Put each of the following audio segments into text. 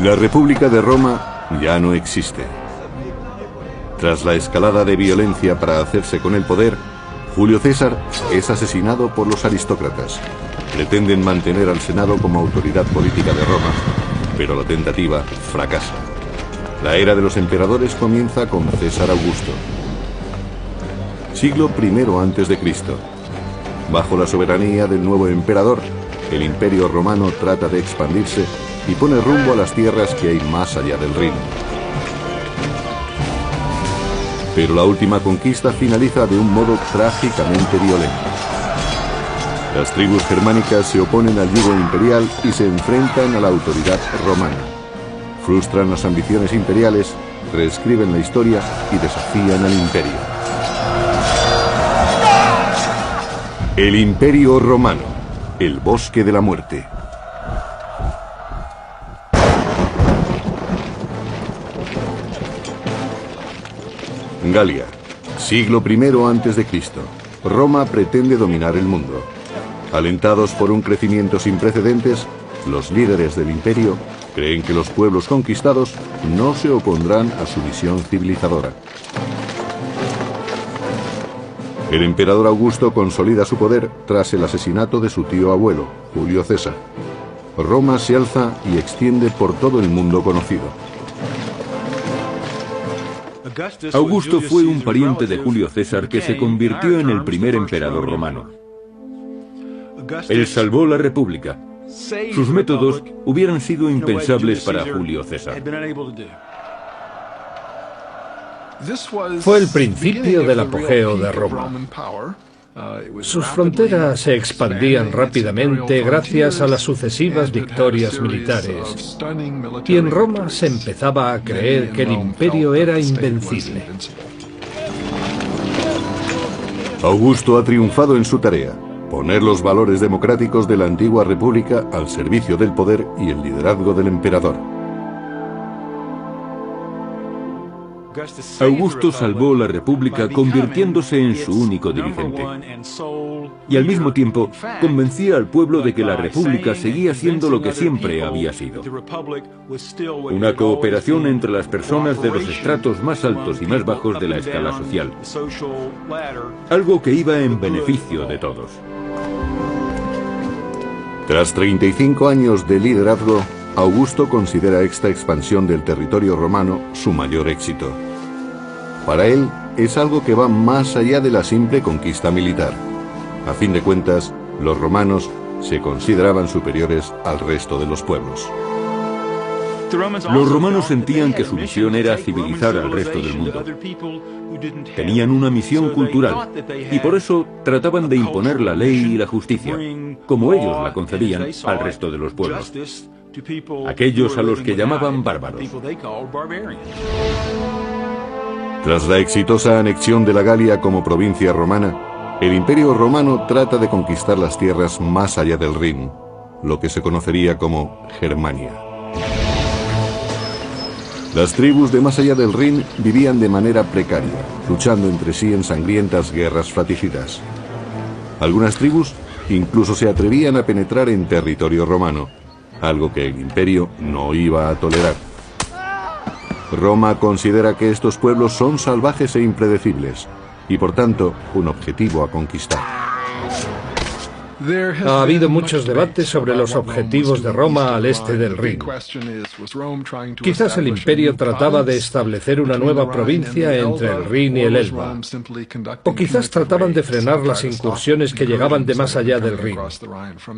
La República de Roma ya no existe. Tras la escalada de violencia para hacerse con el poder, Julio César es asesinado por los aristócratas. Pretenden mantener al Senado como autoridad política de Roma, pero la tentativa fracasa. La era de los emperadores comienza con César Augusto. Siglo I a.C. Bajo la soberanía del nuevo emperador, el Imperio Romano trata de expandirse y pone rumbo a las tierras que hay más allá del Rin. Pero la última conquista finaliza de un modo trágicamente violento. Las tribus germánicas se oponen al yugo imperial y se enfrentan a la autoridad romana. Frustran las ambiciones imperiales, reescriben la historia y desafían al imperio. El Imperio Romano, el bosque de la muerte. Galia, siglo I a.C. Roma pretende dominar el mundo. Alentados por un crecimiento sin precedentes, los líderes del imperio creen que los pueblos conquistados no se opondrán a su visión civilizadora. El emperador Augusto consolida su poder tras el asesinato de su tío abuelo, Julio César. Roma se alza y extiende por todo el mundo conocido. Augusto fue un pariente de Julio César que se convirtió en el primer emperador romano. Él salvó la República. Sus métodos hubieran sido impensables para Julio César. Fue el principio del apogeo de Roma. Sus fronteras se expandían rápidamente gracias a las sucesivas victorias militares, y en Roma se empezaba a creer que el imperio era invencible. Augusto ha triunfado en su tarea: poner los valores democráticos de la antigua república al servicio del poder y el liderazgo del emperador. Augusto salvó la República convirtiéndose en su único dirigente. Y al mismo tiempo convencía al pueblo de que la República seguía siendo lo que siempre había sido: una cooperación entre las personas de los estratos más altos y más bajos de la escala social. Algo que iba en beneficio de todos. Tras 35 años de liderazgo, Augusto considera esta expansión del territorio romano su mayor éxito. Para él, es algo que va más allá de la simple conquista militar. A fin de cuentas, los romanos se consideraban superiores al resto de los pueblos. Los romanos sentían que su misión era civilizar al resto del mundo. Tenían una misión cultural y por eso trataban de imponer la ley y la justicia, como ellos la concebían, al resto de los pueblos, aquellos a los que llamaban bárbaros. Tras la exitosa anexión de la Galia como provincia romana, el Imperio Romano trata de conquistar las tierras más allá del Rin, lo que se conocería como Germania. Las tribus de más allá del Rin vivían de manera precaria, luchando entre sí en sangrientas guerras fratricidas. Algunas tribus incluso se atrevían a penetrar en territorio romano, algo que el imperio no iba a tolerar. Roma considera que estos pueblos son salvajes e impredecibles, y por tanto, un objetivo a conquistar. Ha habido muchos debates sobre los objetivos de Roma al este del Rin. Quizás el imperio trataba de establecer una nueva provincia entre el Rin y el Elba. O quizás trataban de frenar las incursiones que llegaban de más allá del Rin.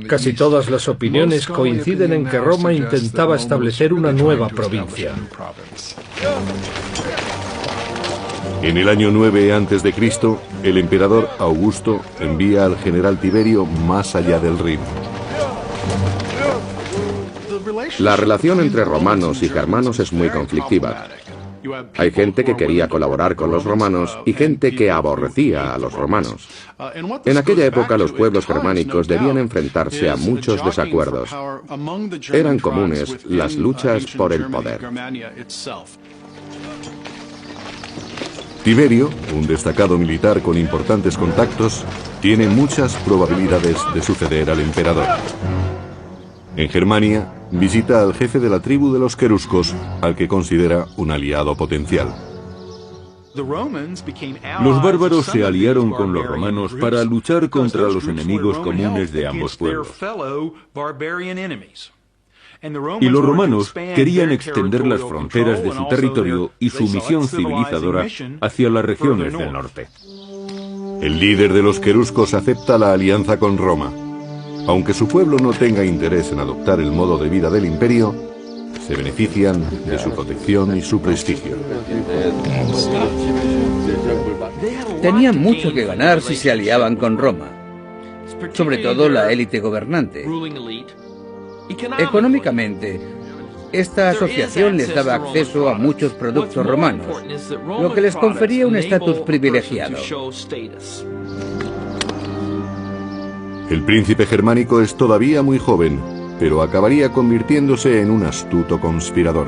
Casi todas las opiniones coinciden en que Roma intentaba establecer una nueva provincia. En el año 9 a.C., el emperador Augusto envía al general Tiberio más allá del Rin. La relación entre romanos y germanos es muy conflictiva. Hay gente que quería colaborar con los romanos y gente que aborrecía a los romanos. En aquella época los pueblos germánicos debían enfrentarse a muchos desacuerdos. Eran comunes las luchas por el poder. Tiberio, un destacado militar con importantes contactos, tiene muchas probabilidades de suceder al emperador. En Germania, visita al jefe de la tribu de los queruscos, al que considera un aliado potencial. Los bárbaros se aliaron con los romanos para luchar contra los enemigos comunes de ambos pueblos. Y los romanos querían extender las fronteras de su territorio y su misión civilizadora hacia las regiones del norte. El líder de los queruscos acepta la alianza con Roma. Aunque su pueblo no tenga interés en adoptar el modo de vida del imperio, se benefician de su protección y su prestigio. Tenían mucho que ganar si se aliaban con Roma, sobre todo la élite gobernante. Económicamente, esta asociación les daba acceso a muchos productos romanos, lo que les confería un estatus privilegiado. El príncipe germánico es todavía muy joven, pero acabaría convirtiéndose en un astuto conspirador.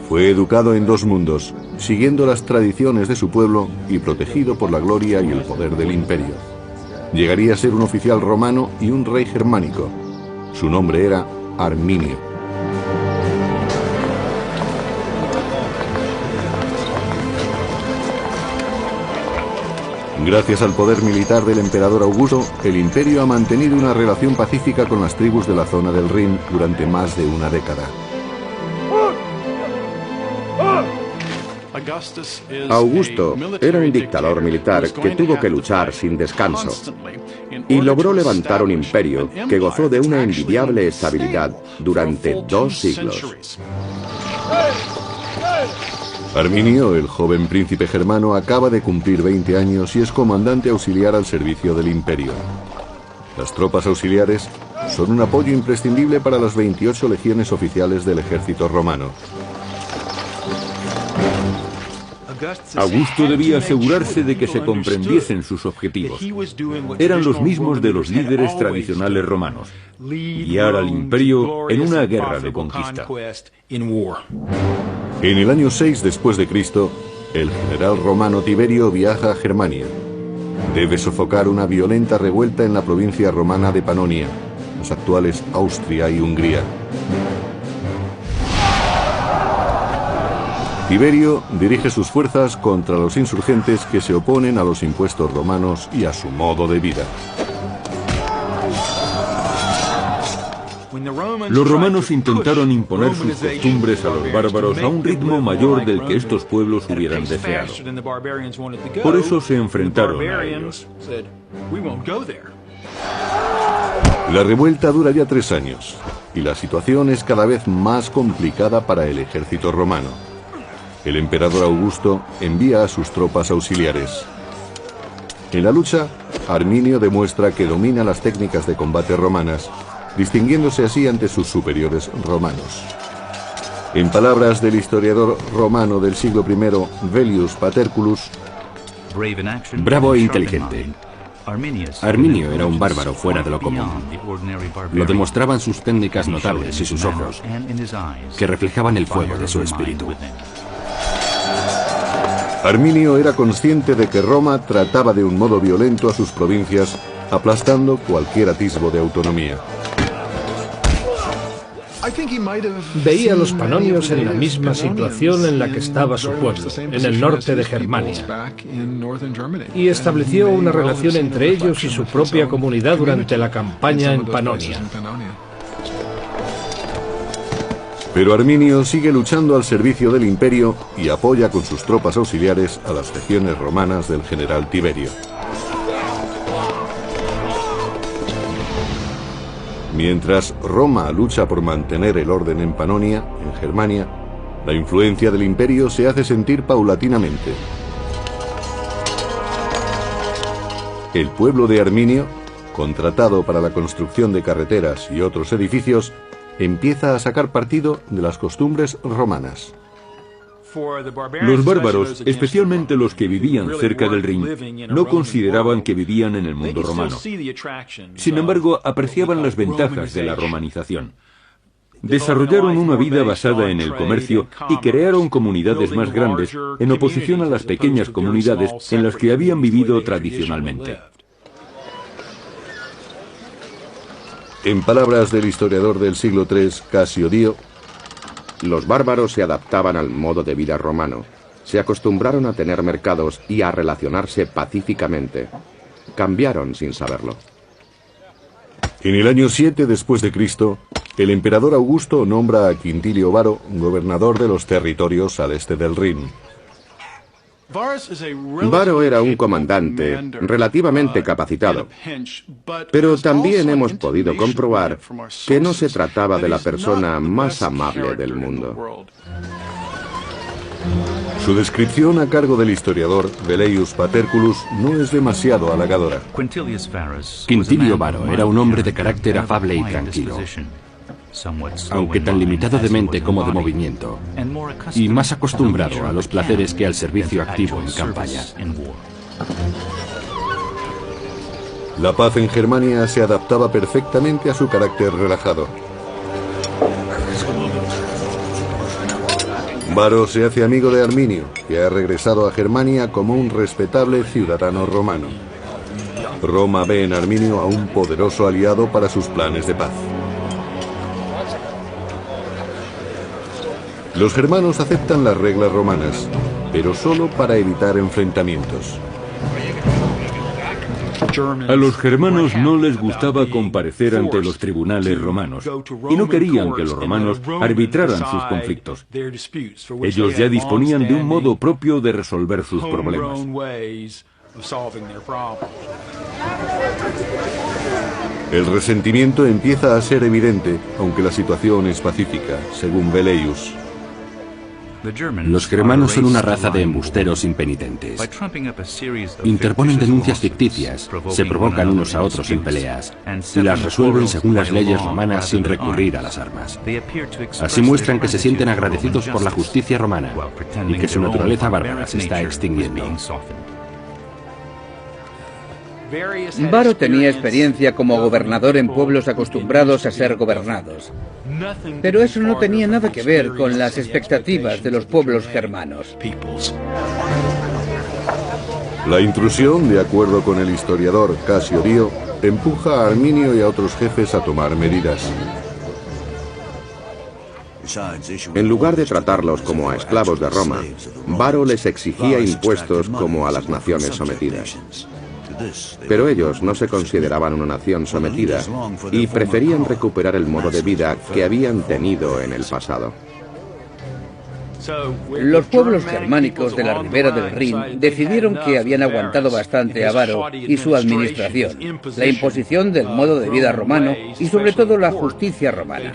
Fue educado en dos mundos, siguiendo las tradiciones de su pueblo y protegido por la gloria y el poder del imperio. Llegaría a ser un oficial romano y un rey germánico. Su nombre era Arminio. Gracias al poder militar del emperador Augusto, el imperio ha mantenido una relación pacífica con las tribus de la zona del Rin durante más de una década. Augusto era un dictador militar que tuvo que luchar sin descanso y logró levantar un imperio que gozó de una envidiable estabilidad durante 2 siglos. Arminio, el joven príncipe germano, acaba de cumplir 20 años y es comandante auxiliar al servicio del imperio. Las tropas auxiliares son un apoyo imprescindible para las 28 legiones oficiales del ejército romano. Augusto debía asegurarse de que se comprendiesen sus objetivos. Eran los mismos de los líderes tradicionales romanos: guiar al imperio en una guerra de conquista. En el año 6 después de Cristo, el general romano Tiberio viaja a Germania. Debe sofocar una violenta revuelta en la provincia romana de Panonia, las actuales Austria y Hungría. Tiberio dirige sus fuerzas contra los insurgentes que se oponen a los impuestos romanos y a su modo de vida. Los romanos intentaron imponer sus costumbres a los bárbaros a un ritmo mayor del que estos pueblos hubieran deseado. Por eso se enfrentaron a ellos. La revuelta dura ya 3 años, y la situación es cada vez más complicada para el ejército romano. El emperador Augusto envía a sus tropas auxiliares. En la lucha, Arminio demuestra que domina las técnicas de combate romanas, distinguiéndose así ante sus superiores romanos. En palabras del historiador romano del siglo I, Velius Paterculus: bravo e inteligente. Arminio era un bárbaro fuera de lo común. Lo demostraban sus técnicas notables y sus ojos, que reflejaban el fuego de su espíritu. Arminio era consciente de que Roma trataba de un modo violento a sus provincias, aplastando cualquier atisbo de autonomía. Veía a los panonios en la misma situación en la que estaba su pueblo, en el norte de Germania, y estableció una relación entre ellos y su propia comunidad durante la campaña en Panonia. Pero Arminio sigue luchando al servicio del imperio y apoya con sus tropas auxiliares a las legiones romanas del general Tiberio. Mientras Roma lucha por mantener el orden en Panonia, en Germania, la influencia del imperio se hace sentir paulatinamente. El pueblo de Arminio, contratado para la construcción de carreteras y otros edificios, empieza a sacar partido de las costumbres romanas. Los bárbaros, especialmente los que vivían cerca del Rin, no consideraban que vivían en el mundo romano. Sin embargo, apreciaban las ventajas de la romanización. Desarrollaron una vida basada en el comercio y crearon comunidades más grandes en oposición a las pequeñas comunidades en las que habían vivido tradicionalmente. En palabras del historiador del siglo III, Casio Dio, los bárbaros se adaptaban al modo de vida romano, se acostumbraron a tener mercados y a relacionarse pacíficamente. Cambiaron sin saberlo. En el año 7 después de Cristo, el emperador Augusto nombra a Quintilio Varo gobernador de los territorios al este del Rin. Varo era un comandante relativamente capacitado, pero también hemos podido comprobar que no se trataba de la persona más amable del mundo. Su descripción a cargo del historiador Velleius Paterculus no es demasiado halagadora. Quintilio Varo era un hombre de carácter afable y tranquilo, aunque tan limitado de mente como de movimiento, y más acostumbrado a los placeres que al servicio activo en campaña. La paz en Germania se adaptaba perfectamente a su carácter relajado. Varo se hace amigo de Arminio, que ha regresado a Germania como un respetable ciudadano romano. Roma ve en Arminio a un poderoso aliado para sus planes de paz. Los germanos aceptan las reglas romanas, pero solo para evitar enfrentamientos. A los germanos no les gustaba comparecer ante los tribunales romanos y no querían que los romanos arbitraran sus conflictos. Ellos ya disponían de un modo propio de resolver sus problemas. El resentimiento empieza a ser evidente, aunque la situación es pacífica, según Velleius. Los germanos son una raza de embusteros impenitentes. Interponen denuncias ficticias, se provocan unos a otros en peleas y las resuelven según las leyes romanas sin recurrir a las armas. Así muestran que se sienten agradecidos por la justicia romana y que su naturaleza bárbara se está extinguiendo. Varo tenía experiencia como gobernador en pueblos acostumbrados a ser gobernados. Pero eso no tenía nada que ver con las expectativas de los pueblos germanos. La intrusión, de acuerdo con el historiador Casio Dio, empuja a Arminio y a otros jefes a tomar medidas. En lugar de tratarlos como a esclavos de Roma, Varo les exigía impuestos como a las naciones sometidas. Pero ellos no se consideraban una nación sometida y preferían recuperar el modo de vida que habían tenido en el pasado. Los pueblos germánicos de la ribera del Rin decidieron que habían aguantado bastante a Varo y su administración, la imposición del modo de vida romano y sobre todo la justicia romana.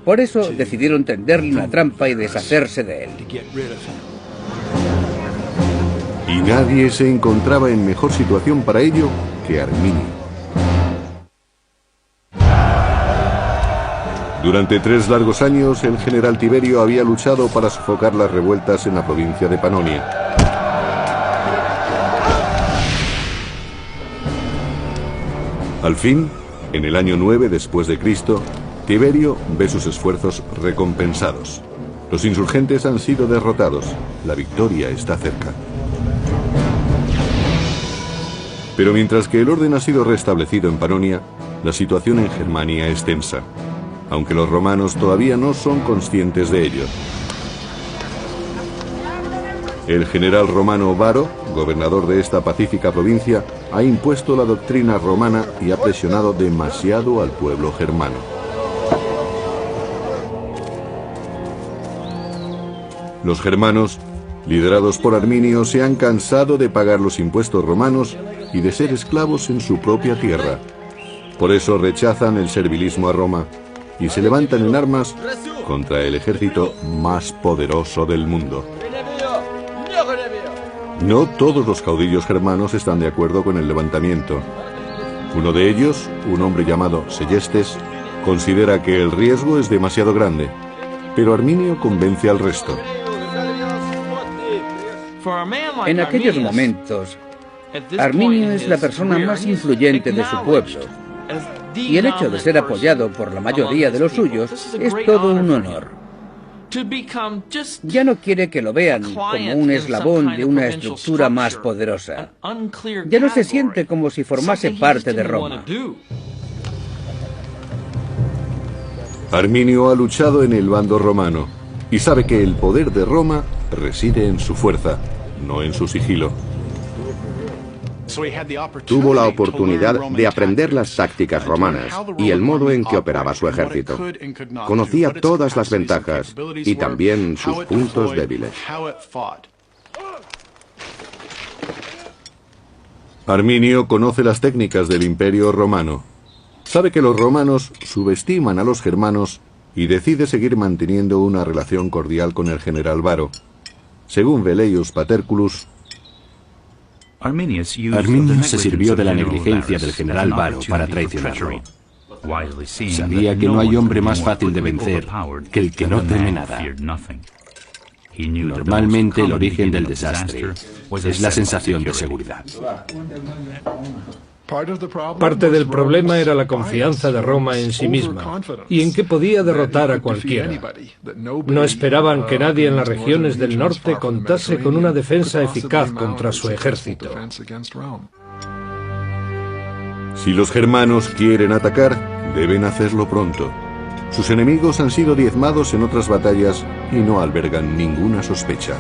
Por eso decidieron tenderle una trampa y deshacerse de él. Y nadie se encontraba en mejor situación para ello que Arminio. Durante 3 largos años, el general Tiberio había luchado para sofocar las revueltas en la provincia de Panonia. Al fin, en el año 9 después de Cristo, Tiberio ve sus esfuerzos recompensados. Los insurgentes han sido derrotados. La victoria está cerca. Pero mientras que el orden ha sido restablecido en Panonia, la situación en Germania es tensa, aunque los romanos todavía no son conscientes de ello. El general romano Varo, gobernador de esta pacífica provincia, ha impuesto la doctrina romana y ha presionado demasiado al pueblo germano. Los germanos, liderados por Arminio, se han cansado de pagar los impuestos romanos y de ser esclavos en su propia tierra. Por eso rechazan el servilismo a Roma y se levantan en armas contra el ejército más poderoso del mundo. No todos los caudillos germanos están de acuerdo con el levantamiento. Uno de ellos, un hombre llamado Sellestes, considera que el riesgo es demasiado grande, pero Arminio convence al resto. En aquellos momentos, Arminio es la persona más influyente de su pueblo, y el hecho de ser apoyado por la mayoría de los suyos es todo un honor. Ya no quiere que lo vean como un eslabón de una estructura más poderosa. Ya no se siente como si formase parte de Roma. Arminio ha luchado en el bando romano y sabe que el poder de Roma reside en su fuerza, no en su sigilo. Tuvo la oportunidad de aprender las tácticas romanas y el modo en que operaba su ejército. Conocía todas las ventajas y también sus puntos débiles. Arminio conoce las técnicas del Imperio Romano. Sabe que los romanos subestiman a los germanos y decide seguir manteniendo una relación cordial con el general Varo. Según Velleius Paterculus, Arminio se sirvió de la negligencia del general Varo para traicionarlo. Sabía que no hay hombre más fácil de vencer que el que no teme nada. Normalmente el origen del desastre es la sensación de seguridad. Parte del problema era la confianza de Roma en sí misma y en que podía derrotar a cualquiera. No esperaban que nadie en las regiones del norte contase con una defensa eficaz contra su ejército. si los germanos quieren atacar, deben hacerlo pronto. Sus enemigos han sido diezmados en otras batallas y no albergan ninguna sospecha.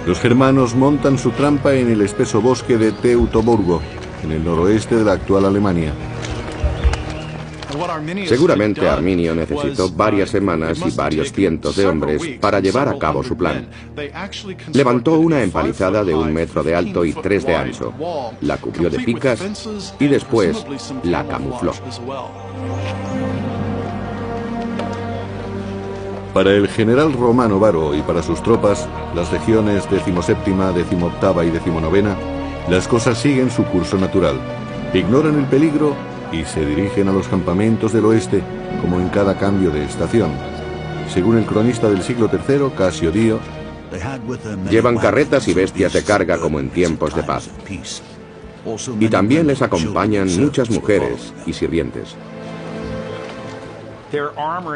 Los germanos montan su trampa en el espeso bosque de Teutoburgo, en el noroeste de la actual Alemania. Seguramente Arminio necesitó varias semanas y varios cientos de hombres para llevar a cabo su plan. Levantó una empalizada de 1 metro de alto y 3 de ancho, la cubrió de picas y después la camufló. Para el general romano Varo y para sus tropas, las legiones 17ª, 18ª y 19ª, las cosas siguen su curso natural. Ignoran el peligro y se dirigen a los campamentos del oeste, como en cada cambio de estación. Según el cronista del siglo III, Casio Dio, llevan carretas y bestias de carga como en tiempos de paz. Y también les acompañan muchas mujeres y sirvientes.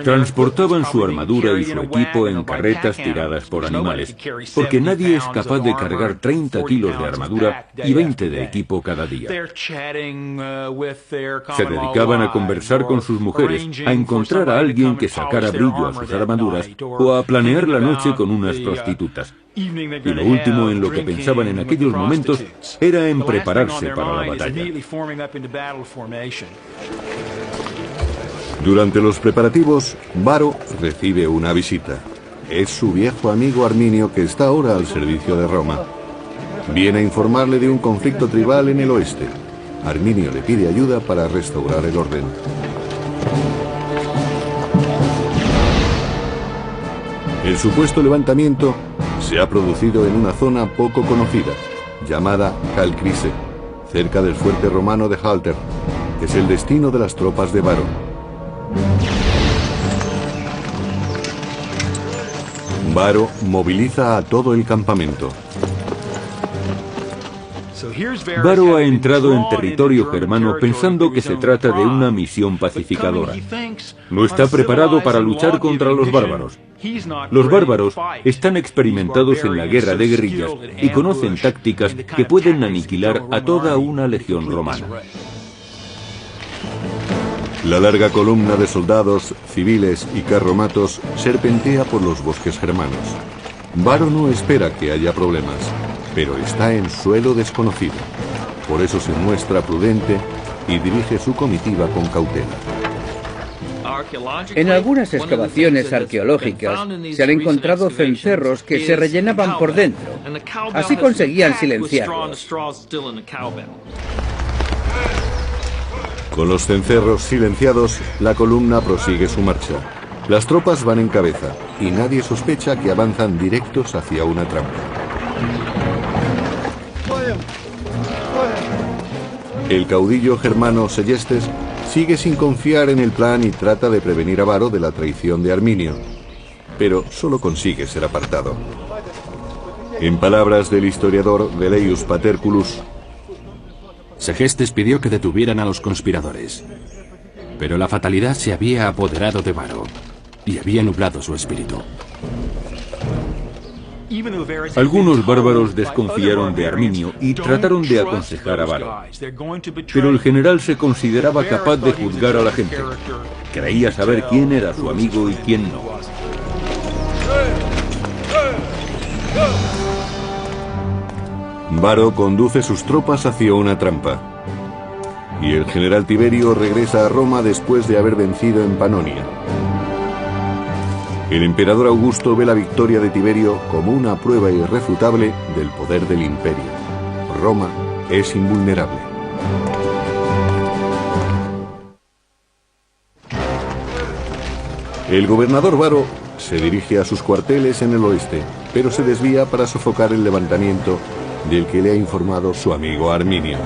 Transportaban su armadura y su equipo en carretas tiradas por animales, porque nadie es capaz de cargar 30 kilos de armadura y 20 de equipo cada día. Se dedicaban a conversar con sus mujeres, a encontrar a alguien que sacara brillo a sus armaduras o a planear la noche con unas prostitutas. Y lo último en lo que pensaban en aquellos momentos era en prepararse para la batalla. Durante los preparativos, Varo recibe una visita. Es su viejo amigo Arminio, que está ahora al servicio de Roma. Viene a informarle de un conflicto tribal en el oeste. Arminio le pide ayuda para restaurar el orden. El supuesto levantamiento se ha producido en una zona poco conocida, llamada Calcrise, cerca del fuerte romano de Halter. Es el destino de las tropas de Varo. Varo moviliza a todo el campamento. Varo ha entrado en territorio germano pensando que se trata de una misión pacificadora. No está preparado para luchar contra los bárbaros. Los bárbaros están experimentados en la guerra de guerrillas y conocen tácticas que pueden aniquilar a toda una legión romana. La larga columna de soldados, civiles y carromatos serpentea por los bosques germanos. Varo no espera que haya problemas, pero está en suelo desconocido. Por eso se muestra prudente y dirige su comitiva con cautela. En algunas excavaciones arqueológicas se han encontrado cencerros que se rellenaban por dentro. Así conseguían silenciarlos. Con los cencerros silenciados, la columna prosigue su marcha. Las tropas van en cabeza y nadie sospecha que avanzan directos hacia una trampa. El caudillo germano Seyestes sigue sin confiar en el plan y trata de prevenir a Varo de la traición de Arminio, pero solo consigue ser apartado. En palabras del historiador Velleius Paterculus, Segestes pidió que detuvieran a los conspiradores, pero la fatalidad se había apoderado de Varo y había nublado su espíritu. Algunos bárbaros desconfiaron de Arminio y trataron de aconsejar a Varo. Pero el general se consideraba capaz de juzgar a la gente. Creía saber quién era su amigo y quién no. Varo conduce sus tropas hacia una trampa. Y el general Tiberio regresa a Roma después de haber vencido en Panonia. El emperador Augusto ve la victoria de Tiberio como una prueba irrefutable del poder del imperio. Roma es invulnerable. El gobernador Varo se dirige a sus cuarteles en el oeste, pero se desvía para sofocar el levantamiento del que le ha informado su amigo Arminio.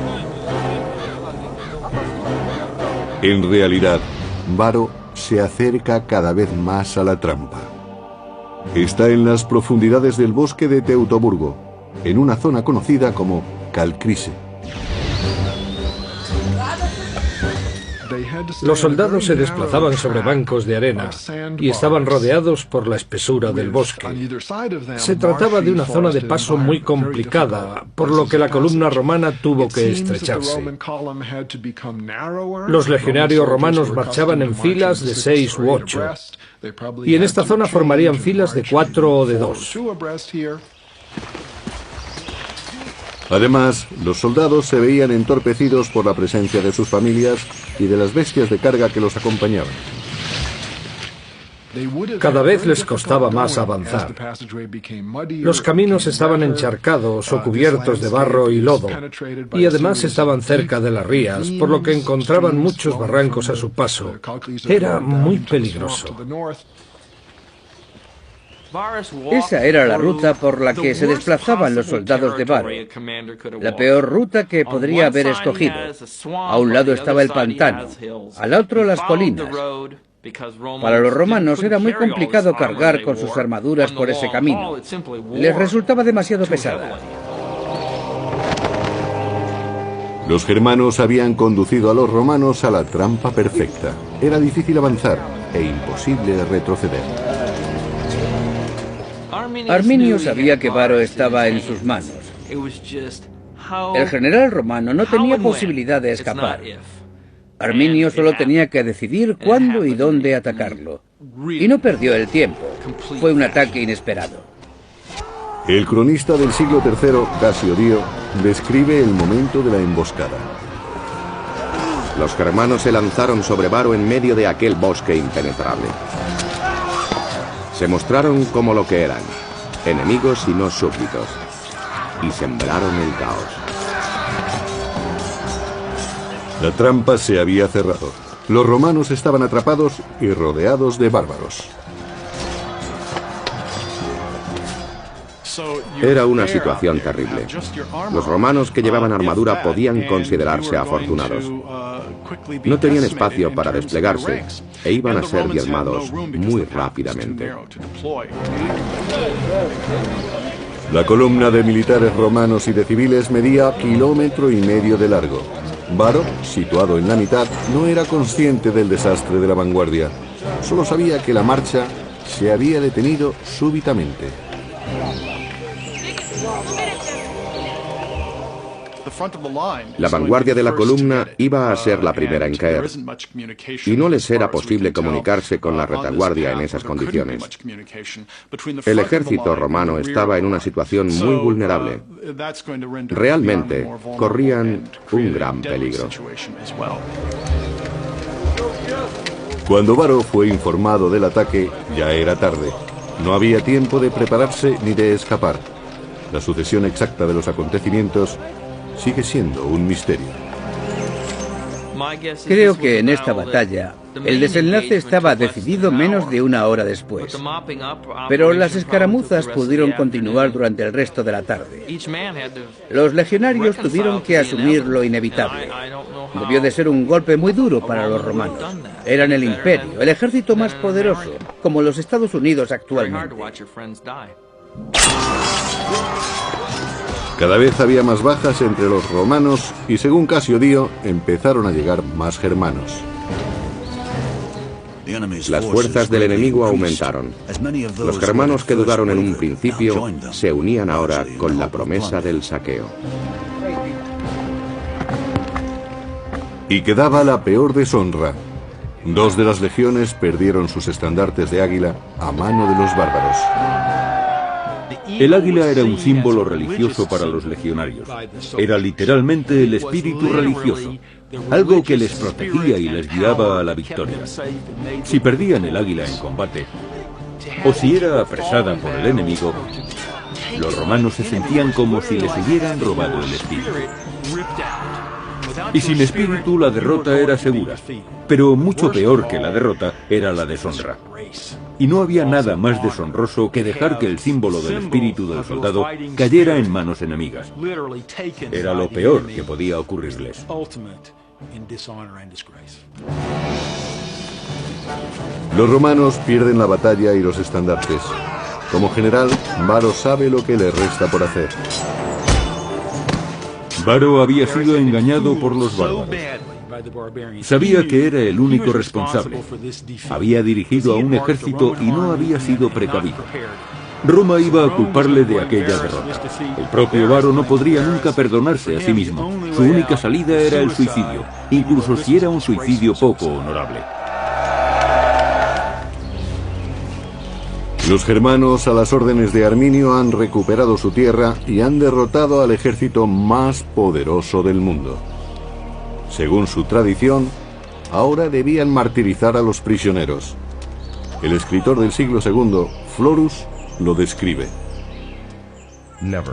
En realidad, Varo se acerca cada vez más a la trampa. Está en las profundidades del bosque de Teutoburgo, en una zona conocida como Calcrise. Los soldados se desplazaban sobre bancos de arena y estaban rodeados por la espesura del bosque. Se trataba de una zona de paso muy complicada, por lo que la columna romana tuvo que estrecharse. Los legionarios romanos marchaban en filas de 6 u 8, y en esta zona formarían filas de 4 o de 2. Además, los soldados se veían entorpecidos por la presencia de sus familias y de las bestias de carga que los acompañaban. Cada vez les costaba más avanzar. Los caminos estaban encharcados o cubiertos de barro y lodo, y además estaban cerca de las rías, por lo que encontraban muchos barrancos a su paso. Era muy peligroso. Esa era la ruta por la que se desplazaban los soldados de Varo. La peor ruta que podría haber escogido. A un lado estaba el pantano, al otro las colinas. Para los romanos era muy complicado cargar con sus armaduras por ese camino. Les resultaba demasiado pesada. Los germanos habían conducido a los romanos a la trampa perfecta. Era difícil avanzar e imposible retroceder. Arminio sabía que Varo estaba en sus manos. El general romano no tenía posibilidad de escapar. Arminio solo tenía que decidir cuándo y dónde atacarlo. Y no perdió el tiempo. Fue un ataque inesperado. El cronista del siglo III, Casio Dio, describe el momento de la emboscada. Los germanos se lanzaron sobre Varo en medio de aquel bosque impenetrable. Se mostraron como lo que eran, enemigos y no súbditos, y sembraron el caos. La trampa se había cerrado. Los romanos estaban atrapados y rodeados de bárbaros. Era una situación terrible. Los romanos que llevaban armadura podían considerarse afortunados. No tenían espacio para desplegarse e iban a ser diezmados muy rápidamente. La columna de militares romanos y de civiles medía 1,5 kilómetros de largo. Varo, situado en la mitad, no era consciente del desastre de la vanguardia. Solo sabía que la marcha se había detenido súbitamente. La vanguardia de la columna iba a ser la primera en caer, y no les era posible comunicarse con la retaguardia en esas condiciones. El ejército romano estaba en una situación muy vulnerable. Realmente corrían un gran peligro. Cuando Varo fue informado del ataque, ya era tarde. No había tiempo de prepararse ni de escapar. La sucesión exacta de los acontecimientos sigue siendo un misterio. Creo que en esta batalla el desenlace estaba decidido menos de 1 hora después, pero las escaramuzas pudieron continuar durante el resto de la tarde. Los legionarios tuvieron que asumir lo inevitable. Debió de ser un golpe muy duro para los romanos. Eran el imperio, el ejército más poderoso, como los Estados Unidos actualmente. Cada vez había más bajas entre los romanos y, según Casio Dio, empezaron a llegar más germanos. Las fuerzas del enemigo aumentaron. Los germanos que dudaron en un principio se unían ahora con la promesa del saqueo. Y quedaba la peor deshonra. 2 de las legiones perdieron sus estandartes de águila a mano de los bárbaros. El águila era un símbolo religioso para los legionarios. Era literalmente el espíritu religioso, algo que les protegía y les guiaba a la victoria. Si perdían el águila en combate, o si era apresada por el enemigo, los romanos se sentían como si les hubieran robado el espíritu. Y sin espíritu la derrota era segura, pero mucho peor que la derrota era la deshonra. Y no había nada más deshonroso que dejar que el símbolo del espíritu del soldado cayera en manos enemigas. Era lo peor que podía ocurrirles. Los romanos pierden la batalla y los estandartes. Como general, Varo sabe lo que le resta por hacer. Varo había sido engañado por los bárbaros. Sabía que era el único responsable. Había dirigido a un ejército y no había sido precavido. Roma iba a culparle de aquella derrota. El propio Varo no podría nunca perdonarse a sí mismo. Su única salida era el suicidio, incluso si era un suicidio poco honorable. Los germanos, a las órdenes de Arminio, han recuperado su tierra y han derrotado al ejército más poderoso del mundo. Según su tradición, ahora debían martirizar a los prisioneros. El escritor del siglo II, Florus, lo describe.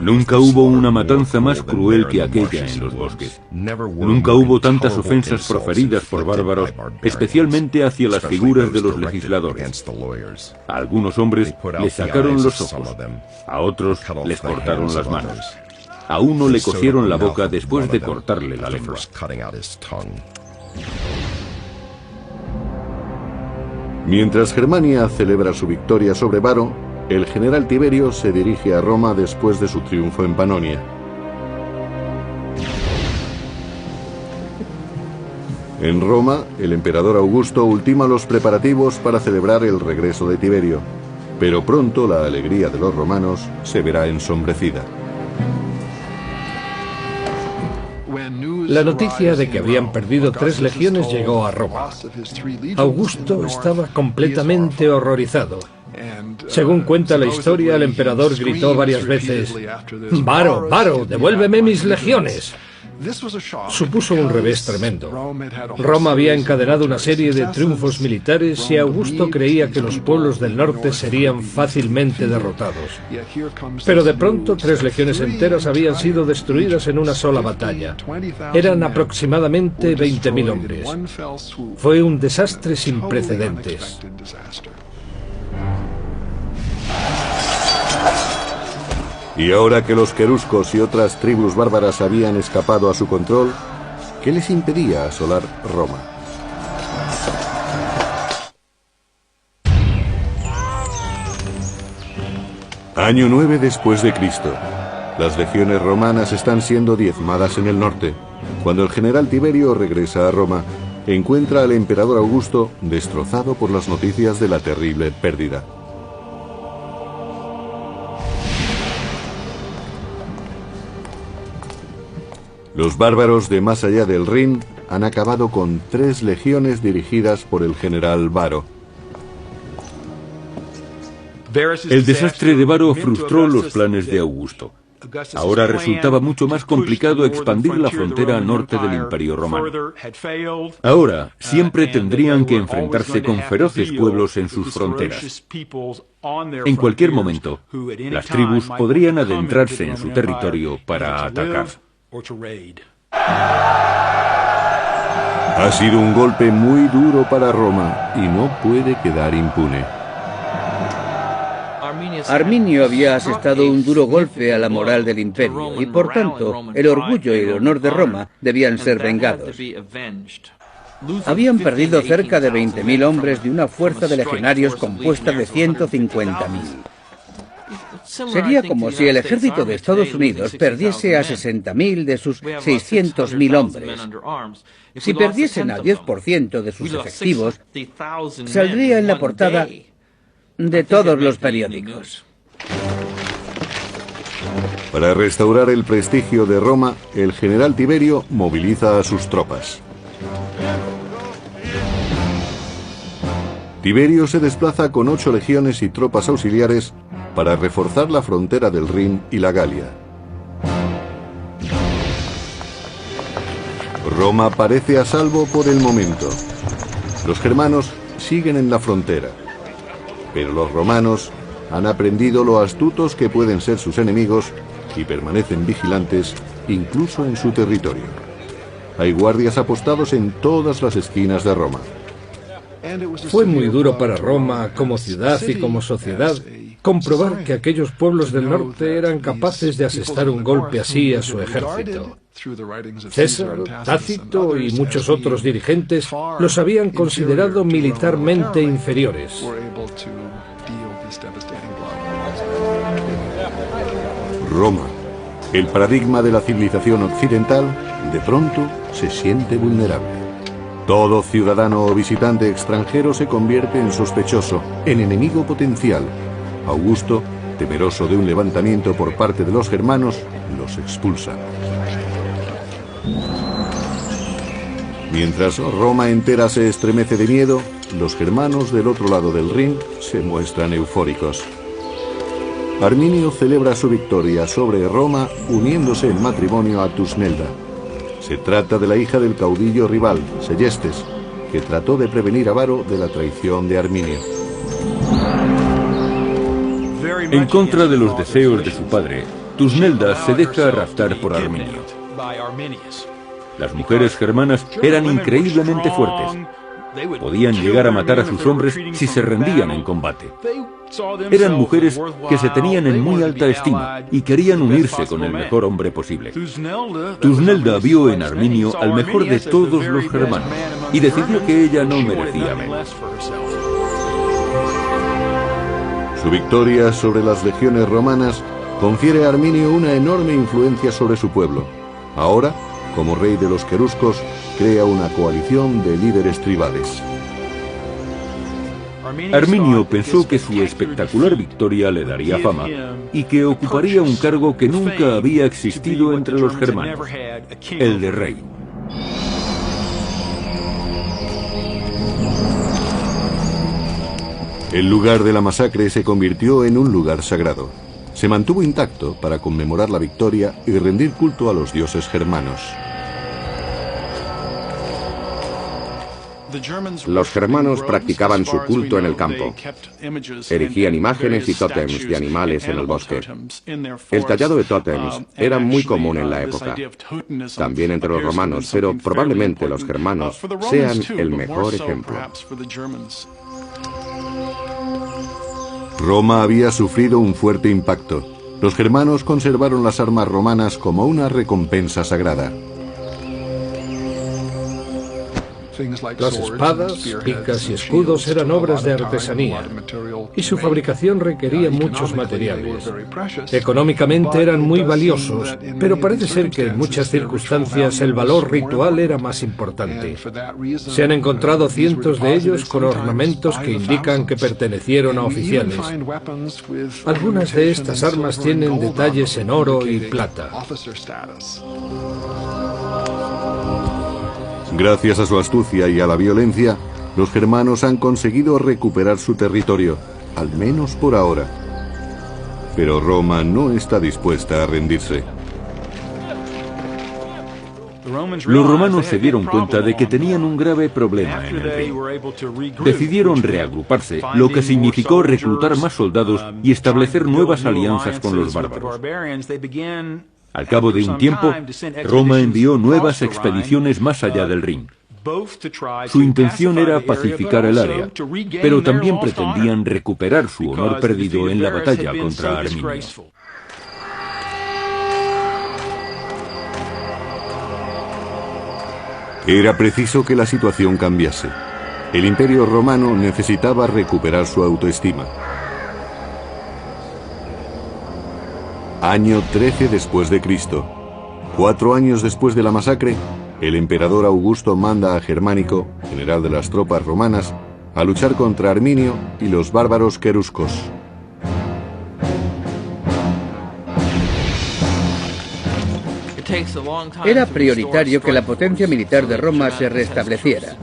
Nunca hubo una matanza más cruel que aquella en los bosques. Nunca hubo tantas ofensas proferidas por bárbaros, especialmente hacia las figuras de los legisladores. A algunos hombres les sacaron los ojos, a otros les cortaron las manos. A uno le cosieron la boca después de cortarle la lengua. Mientras Germania celebra su victoria sobre Varo, el general Tiberio se dirige a Roma después de su triunfo en Panonia. En Roma, el emperador Augusto ultima los preparativos para celebrar el regreso de Tiberio, pero pronto la alegría de los romanos se verá ensombrecida. La noticia de que habían perdido 3 legiones llegó a Roma. Augusto estaba completamente horrorizado. Según cuenta la historia, el emperador gritó varias veces: «Varo, Varo, devuélveme mis legiones». Supuso un revés tremendo. Roma había encadenado una serie de triunfos militares y Augusto creía que los pueblos del norte serían fácilmente derrotados. Pero de pronto 3 legiones enteras habían sido destruidas en una sola batalla. Eran aproximadamente 20.000 hombres. Fue un desastre sin precedentes. Y ahora que los queruscos y otras tribus bárbaras habían escapado a su control, ¿qué les impedía asolar Roma? Año 9 después de Cristo. Las legiones romanas están siendo diezmadas en el norte. Cuando el general Tiberio regresa a Roma, encuentra al emperador Augusto destrozado por las noticias de la terrible pérdida. Los bárbaros de más allá del Rin han acabado con 3 legiones dirigidas por el general Varo. El desastre de Varo frustró los planes de Augusto. Ahora resultaba mucho más complicado expandir la frontera norte del Imperio Romano. Ahora siempre tendrían que enfrentarse con feroces pueblos en sus fronteras. En cualquier momento, las tribus podrían adentrarse en su territorio para atacar. Ha sido un golpe muy duro para Roma y no puede quedar impune. Arminio había asestado un duro golpe a la moral del imperio y, por tanto, el orgullo y el honor de Roma debían ser vengados. Habían perdido cerca de 20.000 hombres de una fuerza de legionarios compuesta de 150.000. Sería como si el ejército de Estados Unidos perdiese a 60.000 de sus 600.000 hombres. Si perdiesen al 10% de sus efectivos, saldría en la portada de todos los periódicos. Para restaurar el prestigio de Roma, el general Tiberio moviliza a sus tropas. Tiberio se desplaza con 8 legiones y tropas auxiliares para reforzar la frontera del Rin y la Galia. Roma parece a salvo por el momento. Los germanos siguen en la frontera, pero los romanos han aprendido lo astutos que pueden ser sus enemigos y permanecen vigilantes incluso en su territorio. Hay guardias apostados en todas las esquinas de Roma. Fue muy duro para Roma, como ciudad y como sociedad, comprobar que aquellos pueblos del norte eran capaces de asestar un golpe así a su ejército. César, Tácito y muchos otros dirigentes los habían considerado militarmente inferiores. Roma, el paradigma de la civilización occidental, de pronto se siente vulnerable. Todo ciudadano o visitante extranjero se convierte en sospechoso, en enemigo potencial. Augusto, temeroso de un levantamiento por parte de los germanos, los expulsa. Mientras Roma entera se estremece de miedo, los germanos del otro lado del Rin se muestran eufóricos. Arminio celebra su victoria sobre Roma uniéndose en matrimonio a Tusnelda. Se trata de la hija del caudillo rival, Seyestes, que trató de prevenir a Varo de la traición de Arminio. En contra de los deseos de su padre, Tusnelda se deja raptar por Arminio. Las mujeres germanas eran increíblemente fuertes. Podían llegar a matar a sus hombres si se rendían en combate. Eran mujeres que se tenían en muy alta estima y querían unirse con el mejor hombre posible. Tusnelda vio en Arminio al mejor de todos los germanos y decidió que ella no merecía menos. Su victoria sobre las legiones romanas confiere a Arminio una enorme influencia sobre su pueblo. Ahora, como rey de los queruscos, crea una coalición de líderes tribales. Arminio pensó que su espectacular victoria le daría fama y que ocuparía un cargo que nunca había existido entre los germanos, el de rey. El lugar de la masacre se convirtió en un lugar sagrado. Se mantuvo intacto para conmemorar la victoria y rendir culto a los dioses germanos. Los germanos practicaban su culto en el campo. Erigían imágenes y tótems de animales en el bosque. El tallado de tótems era muy común en la época, también entre los romanos, pero probablemente los germanos sean el mejor ejemplo. Roma había sufrido un fuerte impacto. Los germanos conservaron las armas romanas como una recompensa sagrada. Las espadas, picas y escudos eran obras de artesanía y su fabricación requería muchos materiales. Económicamente eran muy valiosos, pero parece ser que en muchas circunstancias el valor ritual era más importante. Se han encontrado cientos de ellos con ornamentos que indican que pertenecieron a oficiales. Algunas de estas armas tienen detalles en oro y plata. Gracias a su astucia y a la violencia, los germanos han conseguido recuperar su territorio, al menos por ahora. Pero Roma no está dispuesta a rendirse. Los romanos se dieron cuenta de que tenían un grave problema en el Rin. Decidieron reagruparse, lo que significó reclutar más soldados y establecer nuevas alianzas con los bárbaros. Al cabo de un tiempo, Roma envió nuevas expediciones más allá del Rin. Su intención era pacificar el área, pero también pretendían recuperar su honor perdido en la batalla contra Arminio. Era preciso que la situación cambiase. El Imperio Romano necesitaba recuperar su autoestima. Año 13 después de Cristo. 4 años después de la masacre, el emperador Augusto manda a Germánico, general de las tropas romanas, a luchar contra Arminio y los bárbaros queruscos. Era prioritario que la potencia militar de Roma se restableciera.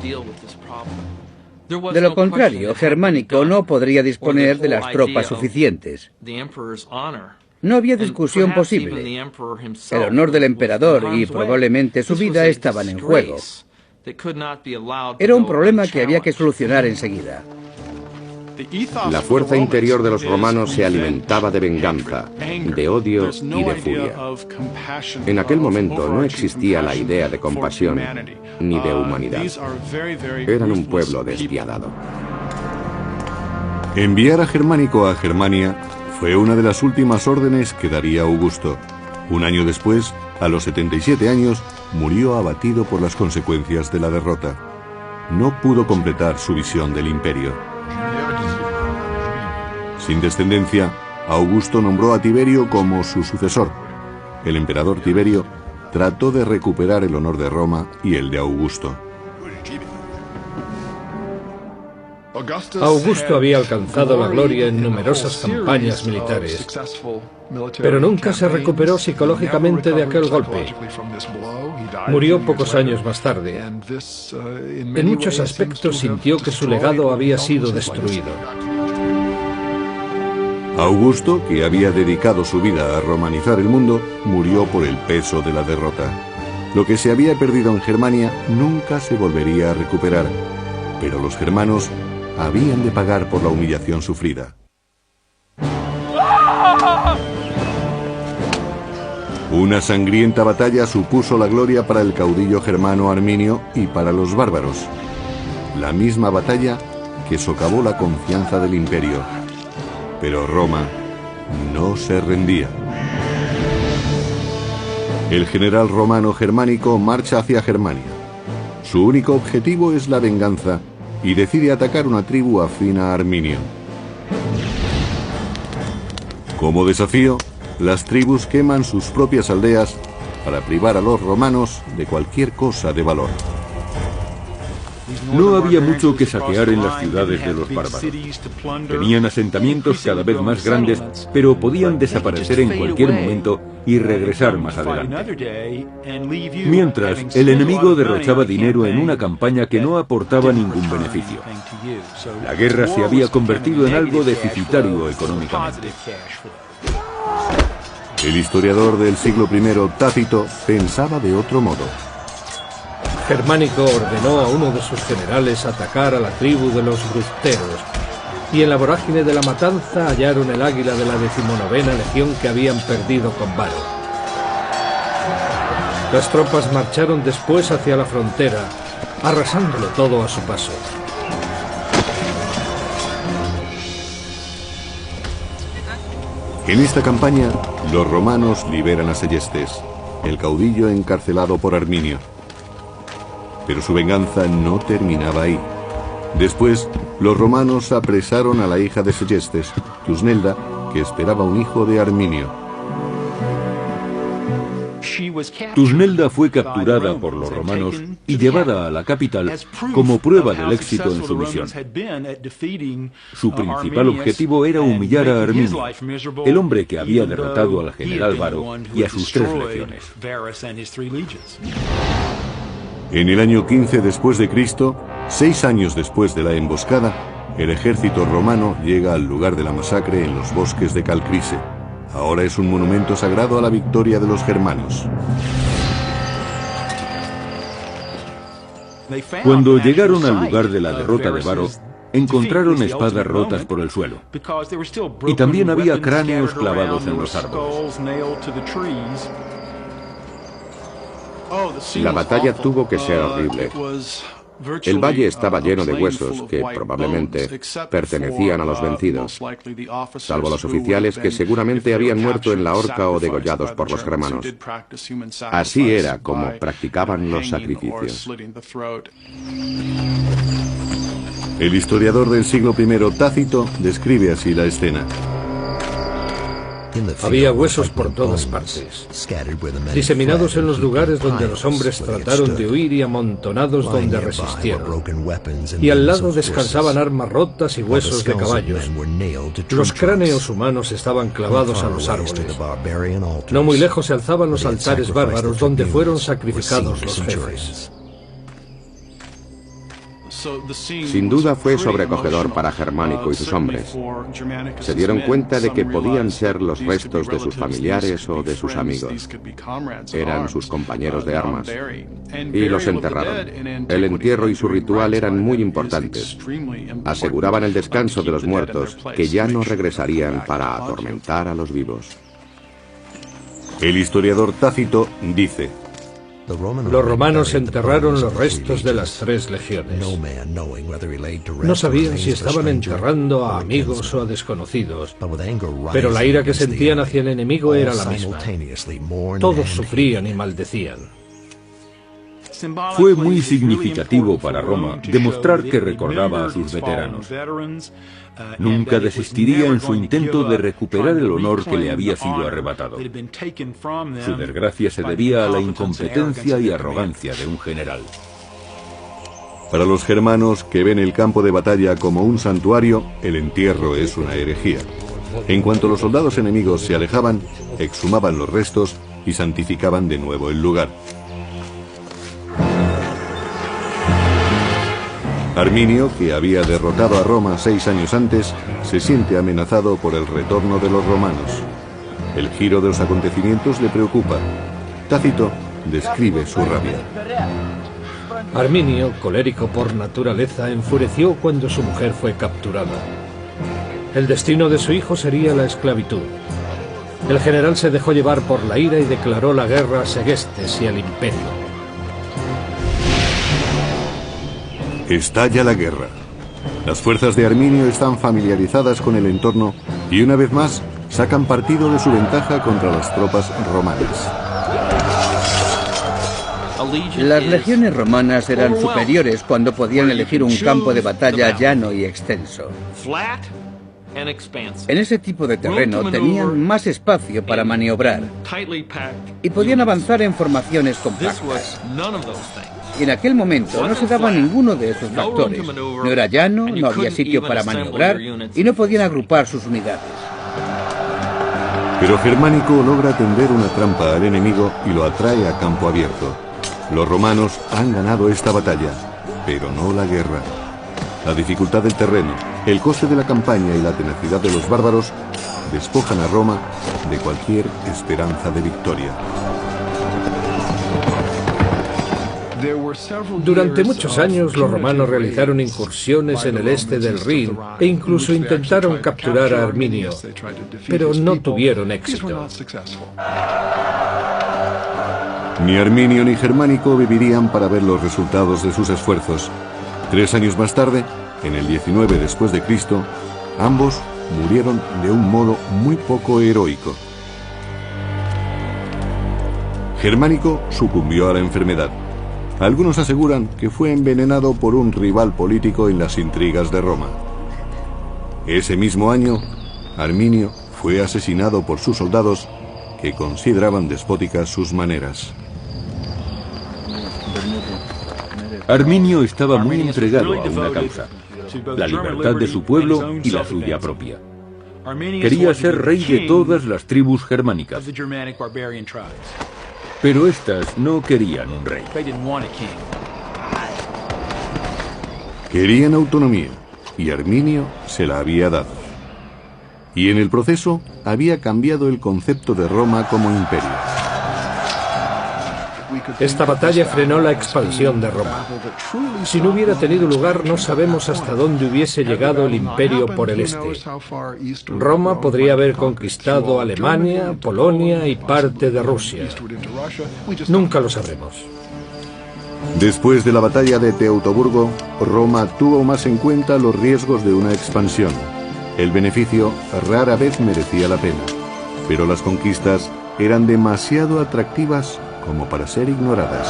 De lo contrario, Germánico no podría disponer de las tropas suficientes. No había discusión posible. El honor del emperador y probablemente su vida estaban en juego. Era un problema que había que solucionar enseguida. La fuerza interior de los romanos se alimentaba de venganza, de odio y de furia. En aquel momento no existía la idea de compasión ni de humanidad. Eran un pueblo despiadado. Enviar a Germánico a Germania fue una de las últimas órdenes que daría Augusto. Un año después, a los 77 años, murió abatido por las consecuencias de la derrota. No pudo completar su visión del imperio. Sin descendencia, Augusto nombró a Tiberio como su sucesor. El emperador Tiberio trató de recuperar el honor de Roma y el de Augusto. Augusto había alcanzado la gloria en numerosas campañas militares, pero nunca se recuperó psicológicamente de aquel golpe. Murió pocos años más tarde. En muchos aspectos sintió que su legado había sido destruido. Augusto, que había dedicado su vida a romanizar el mundo, murió por el peso de la derrota. Lo que se había perdido en Germania nunca se volvería a recuperar, pero los germanos habían de pagar por la humillación sufrida. Una sangrienta batalla supuso la gloria para el caudillo germano Arminio y para los bárbaros. La misma batalla que socavó la confianza del imperio. Pero Roma no se rendía. El general romano Germánico marcha hacia Germania. Su único objetivo es la venganza y decide atacar una tribu afín a Arminio. Como desafío, las tribus queman sus propias aldeas para privar a los romanos de cualquier cosa de valor. No había mucho que saquear en las ciudades de los bárbaros. Tenían asentamientos cada vez más grandes, pero podían desaparecer en cualquier momento y regresar más adelante. Mientras, el enemigo derrochaba dinero en una campaña que no aportaba ningún beneficio. La guerra se había convertido en algo deficitario económicamente. El historiador del siglo I, Tácito, pensaba de otro modo. Germánico ordenó a uno de sus generales atacar a la tribu de los bructeros, y en la vorágine de la matanza hallaron el águila de la 19ª legión que habían perdido con Varo. Las tropas marcharon después hacia la frontera, arrasándolo todo a su paso. En esta campaña, los romanos liberan a Seyestes, el caudillo encarcelado por Arminio. Pero su venganza no terminaba ahí. Después, los romanos apresaron a la hija de Seyestes, Tusnelda, que esperaba un hijo de Arminio. Tusnelda fue capturada por los romanos y llevada a la capital como prueba del éxito en su misión. Su principal objetivo era humillar a Arminio, el hombre que había derrotado al general Varo y a sus 3 legiones. En el año 15 después de Cristo, 6 años después de la emboscada, el ejército romano llega al lugar de la masacre en los bosques de Calcrise. Ahora es un monumento sagrado a la victoria de los germanos. Cuando llegaron al lugar de la derrota de Varo, encontraron espadas rotas por el suelo. Y también había cráneos clavados en los árboles. La batalla tuvo que ser horrible. El valle estaba lleno de huesos que probablemente pertenecían a los vencidos, salvo los oficiales que seguramente habían muerto en la horca o degollados por los germanos. Así era como practicaban los sacrificios. El historiador del siglo I, Tácito, describe así la escena. Había huesos por todas partes, diseminados en los lugares donde los hombres trataron de huir y amontonados donde resistieron. Y al lado descansaban armas rotas y huesos de caballos. Los cráneos humanos estaban clavados a los árboles. No muy lejos se alzaban los altares bárbaros donde fueron sacrificados los jefes. Sin duda fue sobrecogedor para Germánico y sus hombres. Se dieron cuenta de que podían ser los restos de sus familiares o de sus amigos. Eran sus compañeros de armas. Y los enterraron. El entierro y su ritual eran muy importantes. Aseguraban el descanso de los muertos, que ya no regresarían para atormentar a los vivos. El historiador Tácito dice: los romanos enterraron los restos de las 3 legiones. No sabían si estaban enterrando a amigos o a desconocidos, pero la ira que sentían hacia el enemigo era la misma. Todos sufrían y maldecían. Fue muy significativo para Roma demostrar que recordaba a sus veteranos. Nunca desistiría en su intento de recuperar el honor que le había sido arrebatado. Su desgracia se debía a la incompetencia y arrogancia de un general. Para los germanos, que ven el campo de batalla como un santuario, el entierro es una herejía. En cuanto los soldados enemigos se alejaban, exhumaban los restos y santificaban de nuevo el lugar. Arminio, que había derrotado a Roma 6 años antes, se siente amenazado por el retorno de los romanos. El giro de los acontecimientos le preocupa. Tácito describe su rabia. Arminio, colérico por naturaleza, enfureció cuando su mujer fue capturada. El destino de su hijo sería la esclavitud. El general se dejó llevar por la ira y declaró la guerra a Segestes y al imperio. Estalla la guerra. Las fuerzas de Arminio están familiarizadas con el entorno y una vez más sacan partido de su ventaja contra las tropas romanas. Las legiones romanas eran superiores cuando podían elegir un campo de batalla llano y extenso. En ese tipo de terreno tenían más espacio para maniobrar y podían avanzar en formaciones compactas. Y en aquel momento no se daba ninguno de esos factores. No era llano, no había sitio para maniobrar y no podían agrupar sus unidades. Pero Germánico logra tender una trampa al enemigo y lo atrae a campo abierto. Los romanos han ganado esta batalla, pero no la guerra. La dificultad del terreno, el coste de la campaña y la tenacidad de los bárbaros despojan a Roma de cualquier esperanza de victoria. Durante muchos años los romanos realizaron incursiones en el este del Rin e incluso intentaron capturar a Arminio, pero no tuvieron éxito. Ni Arminio ni Germánico vivirían para ver los resultados de sus esfuerzos. 3 años más tarde, en el 19 después de Cristo, ambos murieron de un modo muy poco heroico. Germánico sucumbió a la enfermedad. Algunos aseguran que fue envenenado por un rival político en las intrigas de Roma. Ese mismo año, Arminio fue asesinado por sus soldados que consideraban despóticas sus maneras. Arminio estaba muy entregado a una causa: la libertad de su pueblo y la suya propia. Quería ser rey de todas las tribus germánicas. Pero éstas no querían un rey. Querían autonomía, y Arminio se la había dado. Y en el proceso había cambiado el concepto de Roma como imperio. Esta batalla frenó la expansión de Roma. Si no hubiera tenido lugar, no sabemos hasta dónde hubiese llegado el imperio por el este. Roma podría haber conquistado Alemania, Polonia y parte de Rusia. Nunca lo sabremos. Después de la batalla de Teutoburgo, Roma tuvo más en cuenta los riesgos de una expansión. El beneficio rara vez merecía la pena, pero las conquistas eran demasiado atractivas como para ser ignoradas.